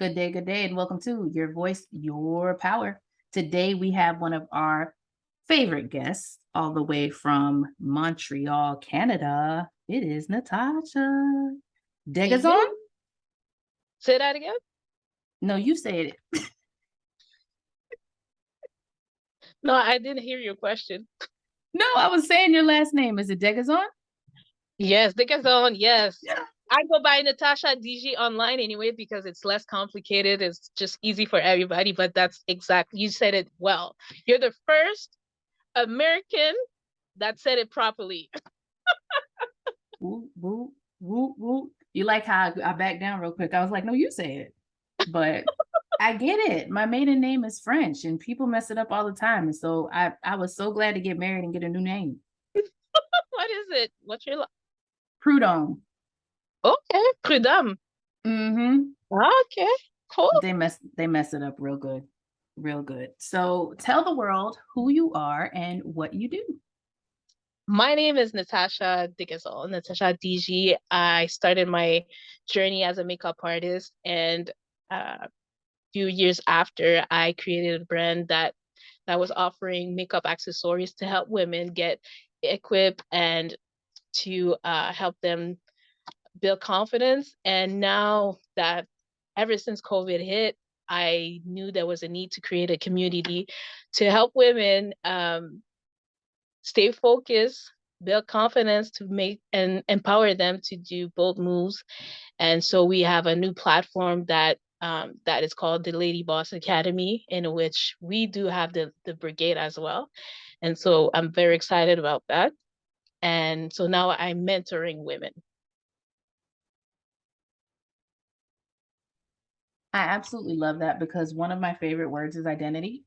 good day, and welcome to Your Voice, Your Power. Today we have one of our favorite guests, all the way from Montreal, Canada. It is Natasha Yeah. Degazon. Say that again? No, you said it. No, I didn't hear your question. No, I was saying your last name. Is it Degazon? Yes, Degazon, yes. Yeah. I go by Natasha DG online anyway because it's less complicated. It's just easy for everybody, but that's exactly, you said it well. You're the first American that said it properly. Woo, woo, woo, woo. You like how I backed down real quick? I was like, no, you say it. But I get it. My maiden name is French and people mess it up all the time. And so I was so glad to get married and get a new name. What is it? What's your Prudhomme. Okay, Prud'homme. Mm-hmm. Okay, cool. They mess it up real good. Real good. So tell the world who you are and what you do. My name is Natasha Degazon, Natasha DG. I started my journey as a makeup artist, and a few years after, I created a brand that was offering makeup accessories to help women get equipped and to help them build confidence. And now that ever since COVID hit, I knew there was a need to create a community to help women stay focused, build confidence to make and empower them to do bold moves. And so we have a new platform that is called the LadyBoss Academy, in which we do have the brigade as well. And so I'm very excited about that. And so now I'm mentoring women. I absolutely love that because one of my favorite words is identity.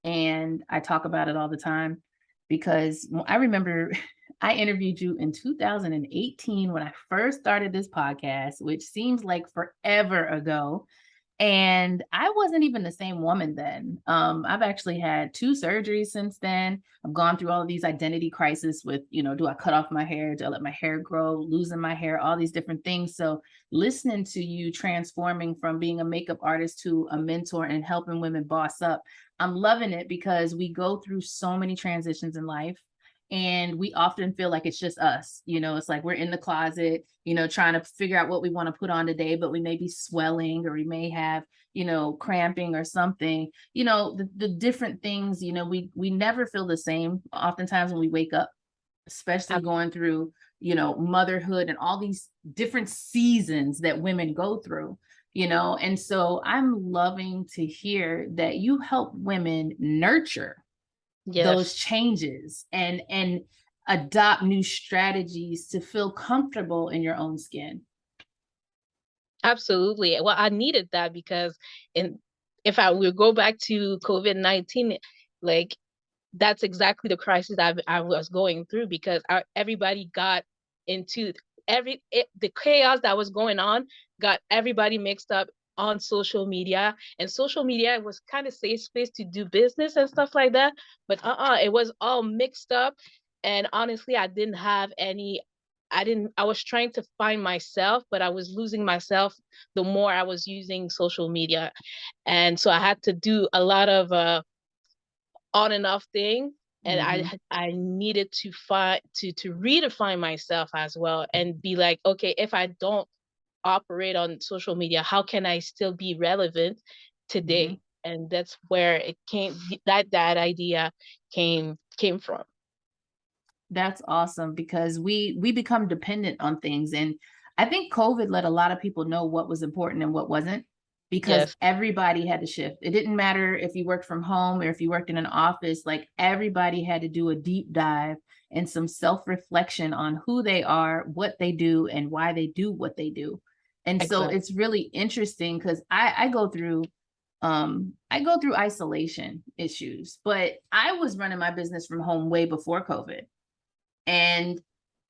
And I talk about it all the time because I remember I interviewed you in 2018 when I first started this podcast, which seems like forever ago. And I wasn't even the same woman then. I've actually had two surgeries since then. I've gone through all of these identity crises with, do I cut off my hair? Do I let my hair grow? Losing my hair? All these different things. So listening to you transforming from being a makeup artist to a mentor and helping women boss up, I'm loving it because we go through so many transitions in life. And we often feel like it's just us, it's like we're in the closet, trying to figure out what we want to put on today, but we may be swelling or we may have, cramping or something, the different things, we never feel the same oftentimes when we wake up, especially going through, motherhood and all these different seasons that women go through, and so I'm loving to hear that you help women nurture those Yes, changes and adopt new strategies to feel comfortable in your own skin. absolutely. Well, I needed that because in if I would go back to COVID-19, like that's exactly the crisis I was going through because everybody got into the chaos that was going on, got everybody mixed up on social media, and social media was kind of safe space to do business and stuff like that, but it was all mixed up. And honestly, I was trying to find myself, but I was losing myself the more I was using social media. And so I had to do a lot of on and off thing, and Mm-hmm. I needed to find to redefine myself as well and be like, okay, if I don't operate on social media, how can I still be relevant Mm-hmm. today? And that's where it came, that idea came from. That's awesome because we become dependent on things, and I think COVID let a lot of people know what was important and what wasn't, because Yes, everybody had to shift. It didn't matter if you worked from home or if you worked in an office, like everybody had to do a deep dive and some self-reflection on who they are, what they do, and why they do what they do. And so exactly. it's really interesting because I go through isolation issues, but I was running my business from home way before COVID. And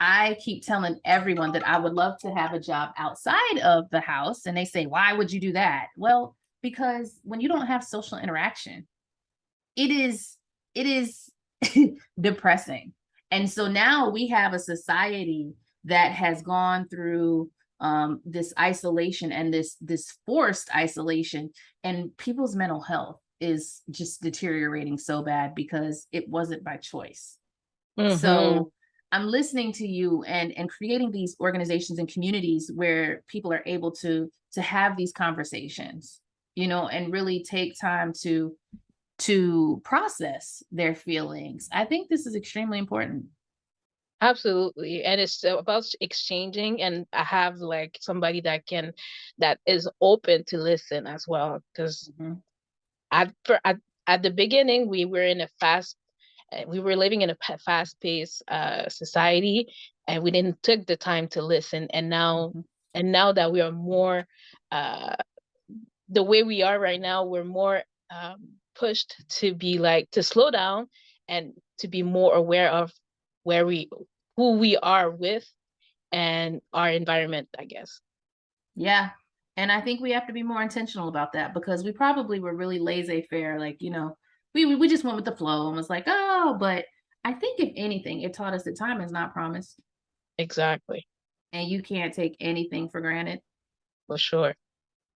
I keep telling everyone that I would love to have a job outside of the house. And they say, why would you do that? Well, because when you don't have social interaction, it is depressing. And so now we have a society that has gone through this isolation and this forced isolation, and people's mental health is just deteriorating so bad because it wasn't by choice. Mm-hmm. So I'm listening to you and creating these organizations and communities where people are able to have these conversations, you know, and really take time to process their feelings. I think this is extremely important. Absolutely. And it's about exchanging, and I have like somebody that is open to listen as well. Because Mhm. at the beginning, we were living in a fast-paced society, and we didn't took the time to listen. Mhm. And now that we are more, uh, the way we are right now, we're more pushed to be like to slow down and to be more aware of where we who we are with and our environment, I guess. Yeah. And I think we have to be more intentional about that because we probably were really laissez-faire, like, you know, we just went with the flow and was like, oh, but I think if anything, it taught us that time is not promised Exactly, and you can't take anything for granted. for sure.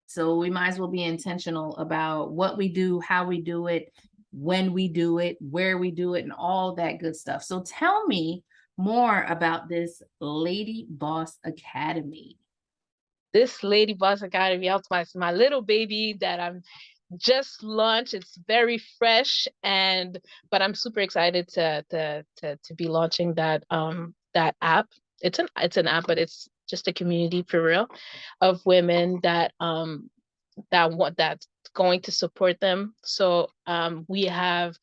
So we might as well be intentional about what we do, how we do it, when we do it, where we do it, and all that good stuff. So tell me more about this Lady Boss Academy. This LadyBoss Academy, my little baby that I'm just launched. It's very fresh, and but I'm super excited to be launching that app. It's an app, but it's just a community for real of women that's going to support them. So we have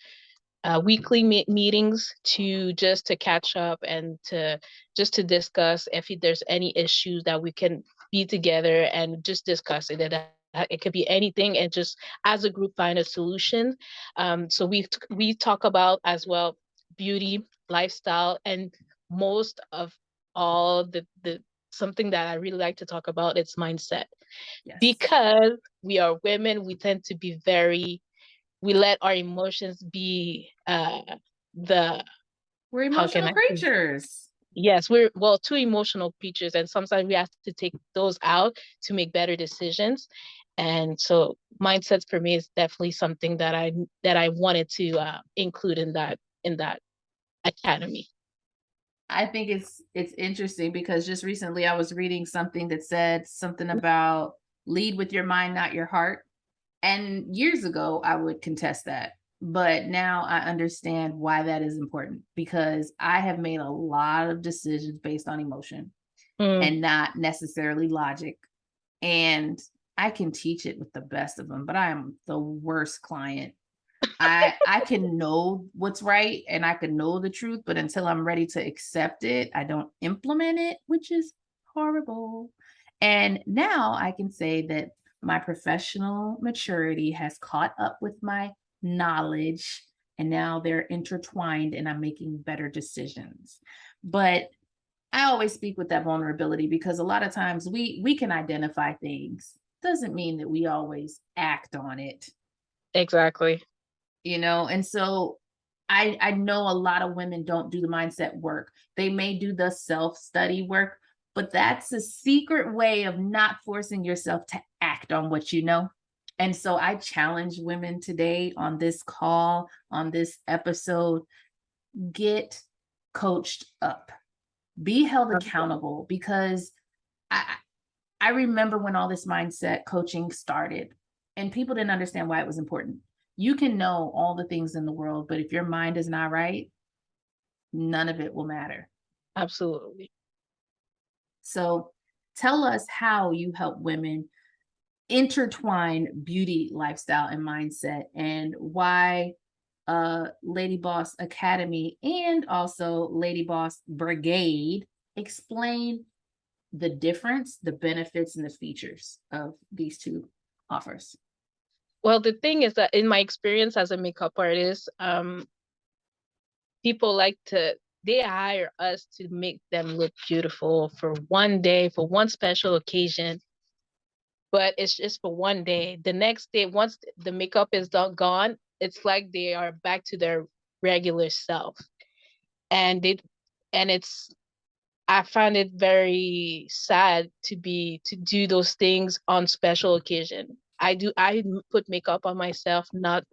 weekly meetings to catch up and to discuss if there's any issues that we can be together and just discuss it. It could be anything, and just as a group find a solution. So we talk about as well beauty, lifestyle, and most of all the something that I really like to talk about, it's mindset, Yes. because we are women. We tend to be very, we let our emotions be the We're how can emotional I say, creatures. yes, we're well two emotional creatures, and sometimes we have to take those out to make better decisions. And so mindsets for me is definitely something that I wanted to include in that academy. I think it's interesting because just recently I was reading something that said something about lead with your mind, not your heart. And years ago, I would contest that. But now I understand why that is important because I have made a lot of decisions based on emotion Mm, and not necessarily logic. And I can teach it with the best of them, but I am the worst client. I can know what's right and I can know the truth, but until I'm ready to accept it, I don't implement it, which is horrible. And now I can say that my professional maturity has caught up with my knowledge and now they're intertwined and I'm making better decisions. But I always speak with that vulnerability because a lot of times we can identify things. Doesn't mean that we always act on it, exactly. you know. And so I know a lot of women don't do the mindset work. They may do the self-study work, but that's a secret way of not forcing yourself to act on what you know. And so I challenge women today on this call, on this episode, get coached up, be held accountable because I I remember when all this mindset coaching started and people didn't understand why it was important. You can know all the things in the world, but if your mind is not right, none of it will matter. Absolutely. So tell us how you help women intertwine beauty, lifestyle, and mindset, and why Lady Boss Academy and also Lady Boss Brigade explain the difference, the benefits, and the features of these two offers. Well, the thing is that in my experience as a makeup artist, people like to they hire us to make them look beautiful for one day, for one special occasion, but it's just for one day. The next day, once the makeup is gone, it's like they are back to their regular self. And it and it's I find it very sad to do those things on special occasion. I put makeup on myself not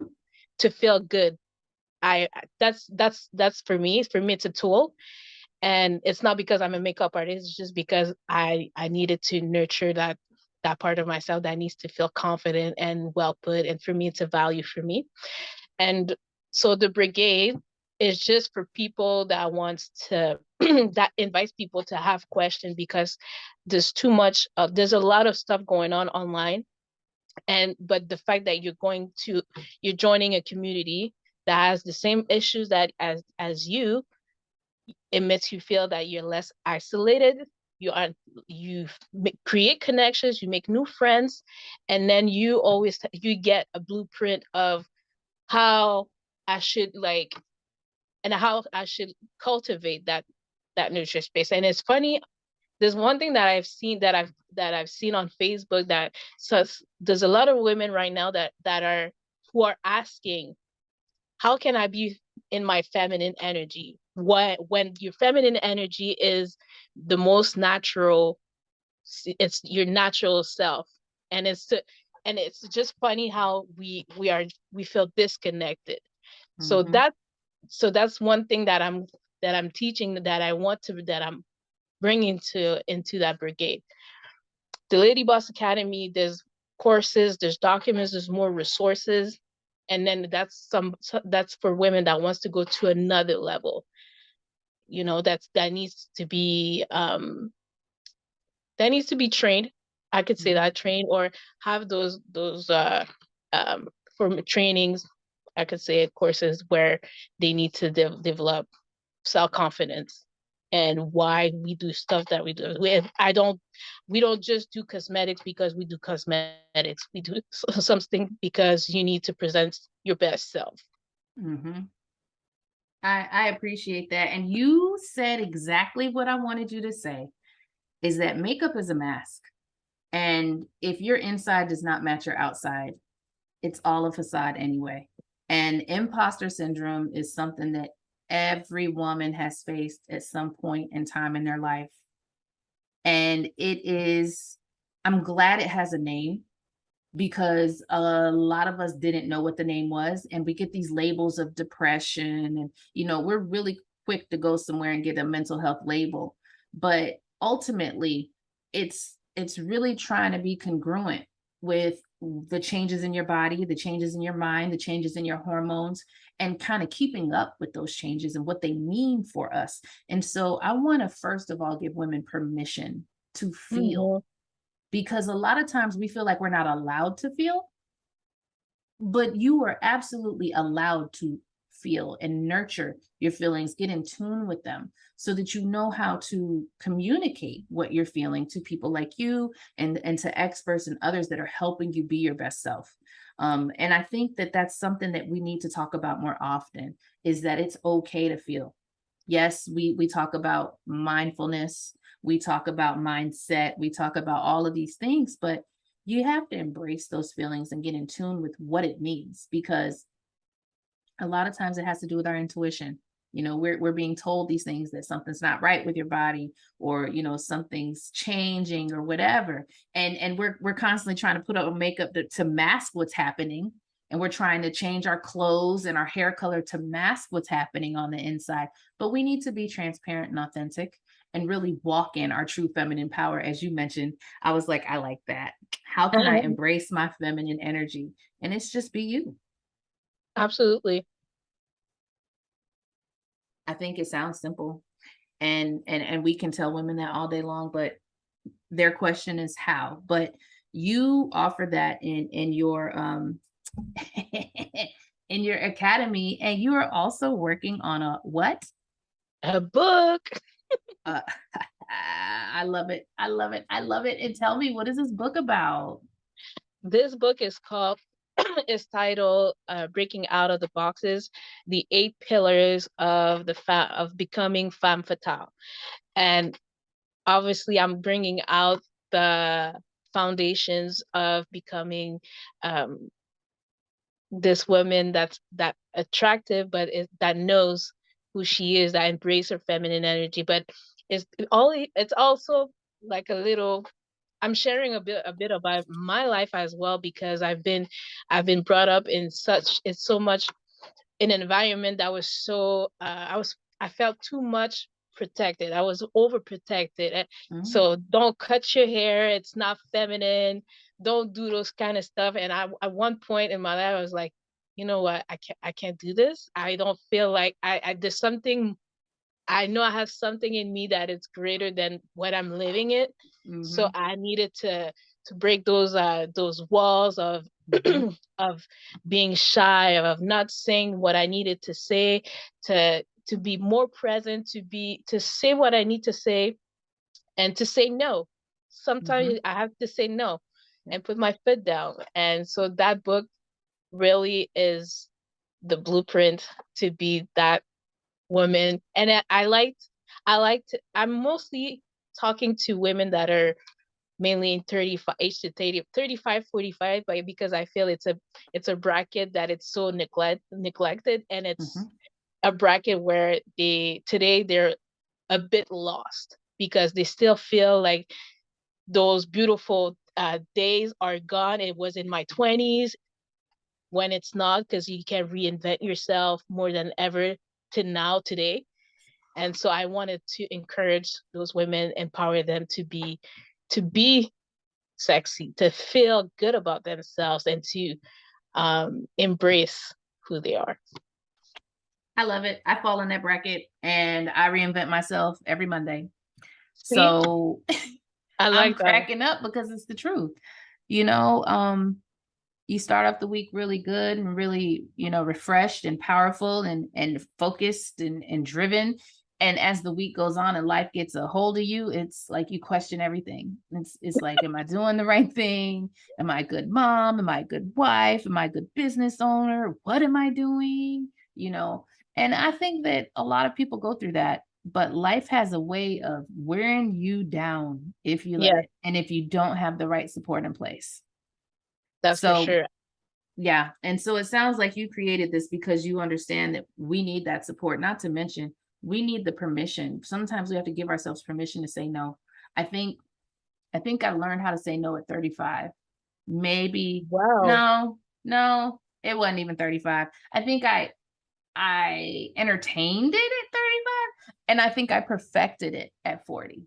to feel good. I that's for me. For me, it's a tool, and it's not because I'm a makeup artist. It's just because I needed to nurture that part of myself that needs to feel confident and well put. And for me, it's a value for me. And so the brigade is just for people that wants to that invites people to have questions, because there's too much there's a lot of stuff going on online. And but the fact that you're joining a community that has the same issues that as you, it makes you feel that you're less isolated. You create connections, you make new friends, and then you get a blueprint of how I should like and how I should cultivate that nurture space. And it's funny, there's one thing that I've seen on Facebook, that says there's a lot of women right now that are who are asking, how can I be in my feminine energy? When your feminine energy is the most natural, it's your natural self. And it's just funny how we feel disconnected. So Mm-hmm. that's one thing that I'm teaching, that I'm bringing into that brigade. The Lady Boss Academy, there's courses, there's documents, there's more resources. And then that's for women that wants to go to another level. That needs to be trained. I could say Mm-hmm. that, trained, or have those for trainings. I could say courses where they need to develop self-confidence, and why we do stuff that we do. We don't just do cosmetics because we do cosmetics. We do something because you need to present your best self. Mm-hmm. I appreciate that. And you said exactly what I wanted you to say, is that makeup is a mask. And if your inside does not match your outside, it's all a facade anyway. And imposter syndrome is something that every woman has faced at some point in time in their life. And I'm glad it has a name, because a lot of us didn't know what the name was. And we get these labels of depression. And, we're really quick to go somewhere and get a mental health label. But ultimately, it's really trying to be congruent with the changes in your body, the changes in your mind, the changes in your hormones, and kind of keeping up with those changes and what they mean for us. And so I want to first of all give women permission to feel, Mm-hmm. because a lot of times we feel like we're not allowed to feel, but you are absolutely allowed to feel and nurture your feelings, get in tune with them so that you know how to communicate what you're feeling to people like you, and to experts and others that are helping you be your best self. And I think that that's something that we need to talk about more often, is that it's okay to feel. Yes, we talk about mindfulness, we talk about mindset, we talk about all of these things, but you have to embrace those feelings and get in tune with what it means, because a lot of times it has to do with our intuition. We're being told these things, that something's not right with your body, or something's changing or whatever. And we're constantly trying to put up a makeup to mask what's happening, and we're trying to change our clothes and our hair color to mask what's happening on the inside. But we need to be transparent and authentic, and really walk in our true feminine power. As you mentioned, I was like, I like that. How can I embrace my feminine energy? And it's just be you. Absolutely. I think it sounds simple, and we can tell women that all day long, but their question is how. But you offer that in your in your academy, and you are also working on a what? A book. Uh, I love it. I love it. I love it. And tell me, what is this book about? This book is called is titled "Breaking Out of the Boxes: The 8 Pillars of Becoming Femme Fatale." And obviously, I'm bringing out the foundations of becoming um, this woman that attractive, but that knows who she is, that embrace her feminine energy. But it's also like a little, I'm sharing a bit about my life as well, because I've been brought up in it's so much in an environment that was so I felt too much protected. I was overprotected. Mm, So don't cut your hair. It's not feminine. Don't do those kind of stuff. And I at one point in my life I was like, you know what? I can't do this. I don't feel like I there's something, I know I have something in me that is greater than what I'm living it. So mhm, I needed to break those walls of mhm, of being shy, of not saying what I needed to say, to be more present, to say what I need to say, and to say no. Sometimes mhm. I have to say no Yep. and put my foot down. And so that book really is the blueprint to be that women. And I'm mostly talking to women that are mainly in 35 age to 30, 35, 45, but because I feel it's a bracket that it's so neglected, and it's Mhm, a bracket where they're a bit lost because they still feel like those beautiful days are gone. It was in my 20s, when it's not, because you can reinvent yourself more than ever to now today. And so I wanted to encourage those women, empower them to be sexy, to feel good about themselves, and to embrace who they are. I love it. I fall in that bracket and I reinvent myself every Monday. See, So I I'm like that. cracking up because it's the truth. You know, you start off the week really good and really, refreshed and powerful and focused and driven. And as the week goes on and life gets a hold of you, it's like you question everything. It's like, am I doing the right thing? Am I a good mom? Am I a good wife? Am I a good business owner? What am I doing? You know, and I think that a lot of people go through that, but life has a way of wearing you down if you let Yes, it, and if you don't have the right support in place. that's for So, sure. yeah, and so it sounds like you created this because you understand that we need that support, not to mention we need the permission. Sometimes we have to give ourselves permission to say no. I think I think I learned how to say no at 35. Maybe Wow. no, no, it wasn't even 35. I think I entertained it at 35, and I think I perfected it at 40.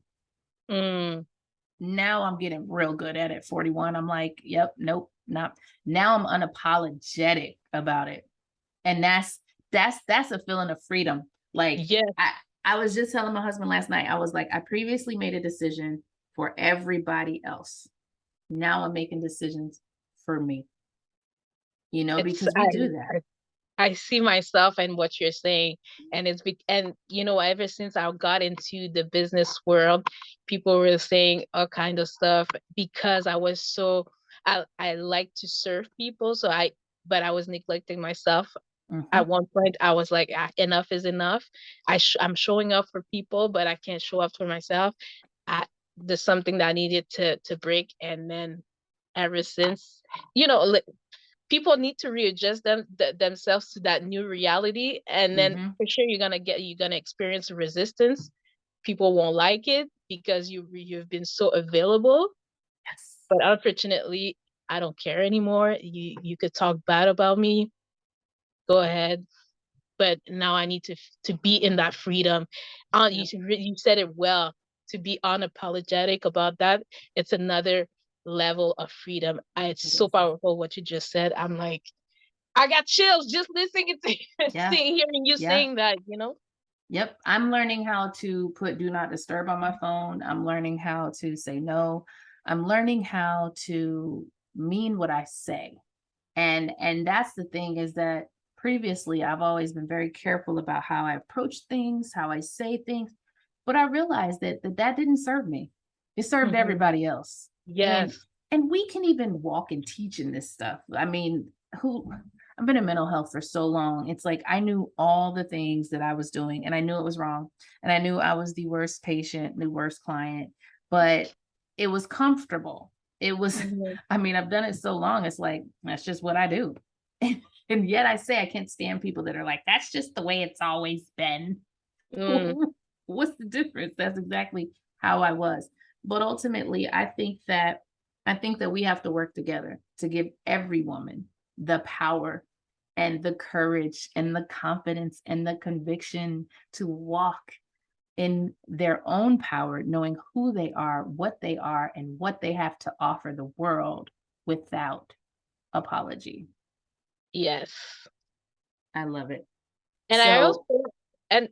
Mm, Now I'm getting real good at it. 41. I'm like, yep, nope, not now. I'm unapologetic about it. And that's a feeling of freedom. Like yes, I I was just telling my husband last night, I was like, I previously made a decision for everybody else. Now I'm making decisions for me, it's because we do that. I I see myself in what you're saying, and and ever since I got into the business world, people were saying all kind of stuff because I was so I like to serve people, so but I was neglecting myself. At Mhm, one point, I was like, "Ah, enough is enough. I'm showing up for people, but I can't show up for myself." I, there's something that I needed to break, and then ever since, you know, people need to readjust themselves to that new reality, and then mhm. for sure you're gonna experience resistance. People won't like it because you've been so available, Yes. but unfortunately I don't care anymore. You could talk bad about me, go ahead, but now I need to be in that freedom. Yep, You said it well, to be unapologetic about that. It's another level of freedom. It's it so is. powerful what you just said. I'm like, I got chills just listening to Yeah, hearing you yeah. saying that. Yep, I'm learning how to put do not disturb on my phone. I'm learning how to say no. I'm learning how to mean what I say. And that's the thing, is that previously I've always been very careful about how I approach things, how I say things, but I realized that didn't serve me. It served Hmm. everybody else. And Yes. and we can even walk and teach in this stuff. I mean, who I've been in mental health for so long. It's like I knew all the things that I was doing and I knew it was wrong. And I knew I was the worst patient, the worst client, but it was comfortable. It was Hmm. I mean, I've done it so long, it's like, that's just what I do. And yet I say I can't stand people that are like, that's just the way it's always been. Mm. What's the difference? That's exactly how I was. But ultimately, I think that we have to work together to give every woman the power and the courage and the confidence and the conviction to walk in their own power, knowing who they are, and what they have to offer the world without apology. Yes. I love it. And I also, So and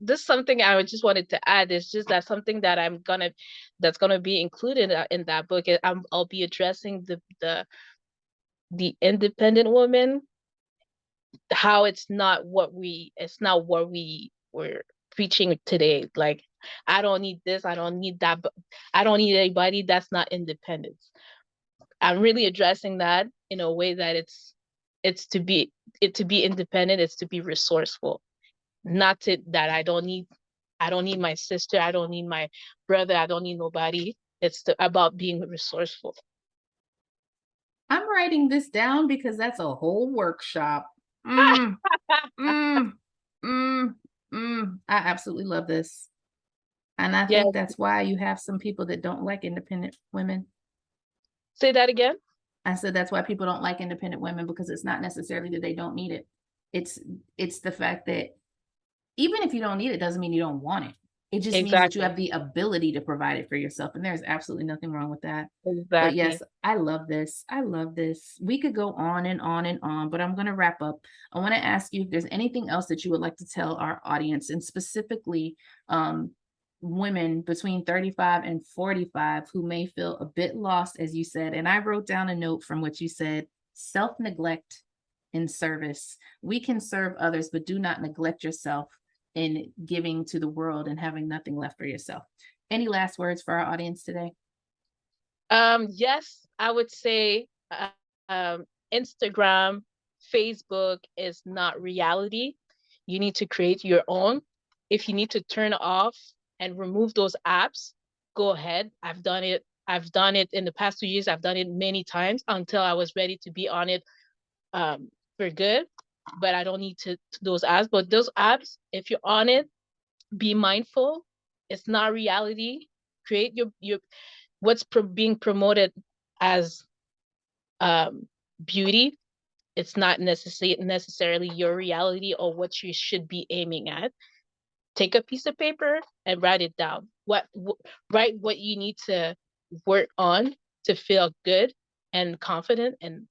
this is something I just wanted to add is just that something that that's gonna be included in that book. I'll be addressing the independent woman, how it's not what we were preaching today. Like, I don't need this, I don't need that, but I don't need anybody. That's not independence. I'm really addressing that in a way that it's to be independent, it's to be resourceful. Not to that I don't need my sister, I don't need my brother, I don't need nobody. About being resourceful. I'm writing this down because that's a whole workshop. Mm, mm, mm, I absolutely love this. And I Yeah, think that's why you have some people that don't like independent women. say that again. I said that's why people don't like independent women because it's not necessarily that they don't need it. It's it's the fact that even if you don't need it, doesn't mean you don't want it. It just means that you Exactly. have the ability to provide it for yourself, and there's absolutely nothing wrong with that. But yes, Exactly. I love this. I love this. We could go on and on and on, but I'm going to wrap up. I want to ask you if there's anything else that you would like to tell our audience, and specifically um, women between 35 and 45 who may feel a bit lost, as you said. And I wrote down a note from what you said: self neglect in service. We can serve others, but do not neglect yourself in giving to the world and having nothing left for yourself. Any last words for our audience today? Yes, I would say Instagram, Facebook is not reality. You need to create your own. If you need to turn off and remove those apps, go ahead. I've done it. I've done it in the past 2 years. I've done it many times until I was ready to be on it for good. But I don't need to those apps. But those apps, if you're on it, be mindful. It's not reality. Create your what's being promoted as um, beauty. It's not necessarily your reality or what you should be aiming at. Take a piece of paper and write it down. Write what you need to work on to feel good and confident, and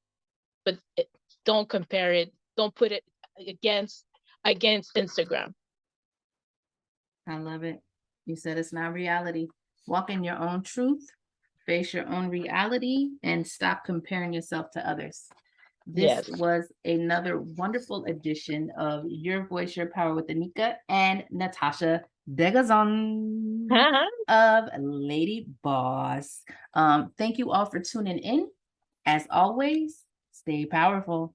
but don't compare it. Don't put it against Instagram. I love it. You said it's not reality. Walk in your own truth, face your own reality, and stop comparing yourself to others. This Yes. was another wonderful edition of Your Voice, Your Power with Anika and Natasha Degazon of Lady Boss. Thank you all for tuning in. As always, stay powerful.